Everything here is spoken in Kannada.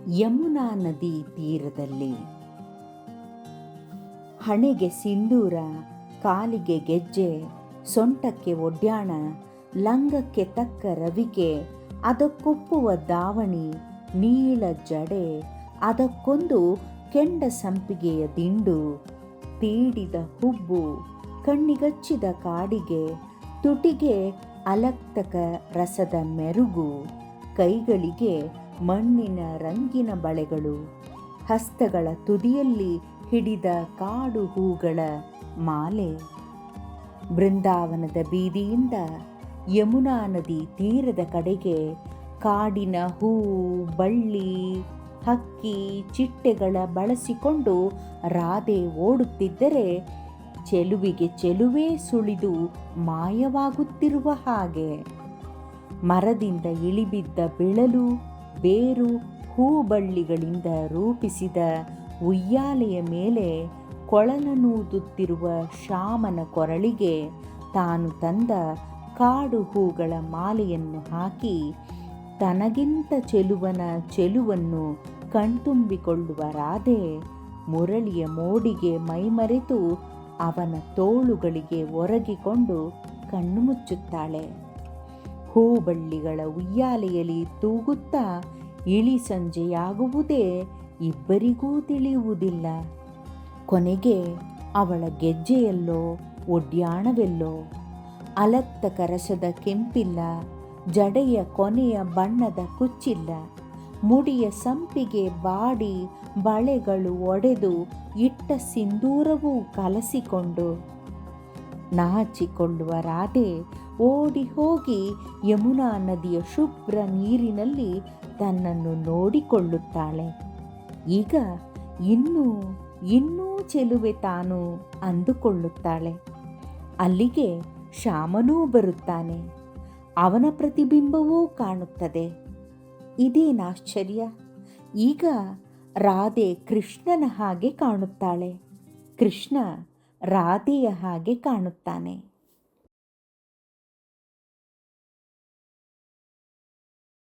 ಯಮುನಾ ನದಿ ತೀರದಲ್ಲಿ ಹಣೆಗೆ ಸಿಂಧೂರ, ಕಾಲಿಗೆ ಗೆಜ್ಜೆ, ಸೊಂಟಕ್ಕೆ ಒಡ್ಯಾಣ, ಲಂಗಕ್ಕೆ ತಕ್ಕ ರವಿಕೆ, ಅದಕ್ಕೊಪ್ಪುವ ದಾವಣಿ, ನೀಳ ಜಡೆ, ಅದಕ್ಕೊಂದು ಕೆಂಡ ಸಂಪಿಗೆಯ ದಿಂಡು, ತೀಡಿದ ಹುಬ್ಬು, ಕಣ್ಣಿಗಚ್ಚಿದ ಕಾಡಿಗೆ, ತುಟಿಗೆ ಅಲಕ್ತಕ ರಸದ ಮೆರುಗು, ಕೈಗಳಿಗೆ ಮಣ್ಣಿನ ರಂಗಿನ ಬಳೆಗಳು, ಹಸ್ತಗಳ ತುದಿಯಲ್ಲಿ ಹಿಡಿದ ಕಾಡು ಹೂಗಳ ಮಾಲೆ. ಬೃಂದಾವನದ ಬೀದಿಯಿಂದ ಯಮುನಾ ನದಿ ತೀರದ ಕಡೆಗೆ ಕಾಡಿನ ಹೂ, ಬಳ್ಳಿ, ಹಕ್ಕಿ, ಚಿಟ್ಟೆಗಳ ಬಳಸಿಕೊಂಡು ರಾಧೆ ಓಡುತ್ತಿದ್ದರೆ ಚೆಲುವಿಗೆ ಚೆಲುವೇ ಸುಳಿದು ಮಾಯವಾಗುತ್ತಿರುವ ಹಾಗೆ. ಮರದಿಂದ ಇಳಿಬಿದ್ದ ಬಿಳಲು, ಬೇರು, ಹೂಬಳ್ಳಿಗಳಿಂದ ರೂಪಿಸಿದ ಉಯ್ಯಾಲೆಯ ಮೇಲೆ ಕೊಳಲನೂದುತ್ತಿರುವ ಶ್ಯಾಮನ ಕೊರಳಿಗೆ ತಾನು ತಂದ ಕಾಡು ಹೂಗಳ ಮಾಲೆಯನ್ನು ಹಾಕಿ ತನಗಿಂತ ಚೆಲುವನ ಚೆಲುವನ್ನು ಕಣ್ತುಂಬಿಕೊಳ್ಳುವ ರಾಧೆ ಮುರಳಿಯ ಮೋಡಿಗೆ ಮೈಮರೆತು ಅವನ ತೋಳುಗಳಿಗೆ ಒರಗಿಕೊಂಡು ಕಣ್ಣು ಮುಚ್ಚುತ್ತಾಳೆ. ಹೂಬಳ್ಳಿಗಳ ಉಯ್ಯಾಲೆಯಲ್ಲಿ ತೂಗುತ್ತಾ ಇಳಿ ಸಂಜೆಯಾಗುವುದೇ ಇಬ್ಬರಿಗೂ ತಿಳಿಯುವುದಿಲ್ಲ. ಕೊನೆಗೆ ಅವಳ ಗೆಜ್ಜೆಯಲ್ಲೋ ಒಡ್ಯಾಣವೆಲ್ಲೋ ಅಲತ್ತ ಕರಸದ ಕೆಂಪಿಲ್ಲ, ಜಡೆಯ ಕೊನೆಯ ಬಣ್ಣದ ಕುಚ್ಚಿಲ್ಲ, ಮುಡಿಯ ಸಂಪಿಗೆ ಬಾಡಿ ಬಳೆಗಳು ಒಡೆದು ಇಟ್ಟ ಸಿಂಧೂರವೂ ಕಲಸಿಕೊಂಡು ನಾಚಿಕೊಳ್ಳುವ ರಾಧೆ ಓಡಿ ಹೋಗಿ ಯಮುನಾ ನದಿಯ ಶುಭ್ರ ನೀರಿನಲ್ಲಿ ತನ್ನನ್ನು ನೋಡಿಕೊಳ್ಳುತ್ತಾಳೆ. ಈಗ ಇನ್ನೂ ಚೆಲುವೆ ತಾನು ಅಂದುಕೊಳ್ಳುತ್ತಾಳೆ. ಅಲ್ಲಿಗೆ ಶ್ಯಾಮನೂ ಬರುತ್ತಾನೆ. ಅವನ ಪ್ರತಿಬಿಂಬವೂ ಕಾಣುತ್ತದೆ. ಇದೇನಾಶ್ಚರ್ಯ! ಈಗ ರಾಧೆ ಕೃಷ್ಣನ ಹಾಗೆ ಕಾಣುತ್ತಾಳೆ, ಕೃಷ್ಣ ರಾಧೆಯ ಹಾಗೆ ಕಾಣುತ್ತಾನೆ.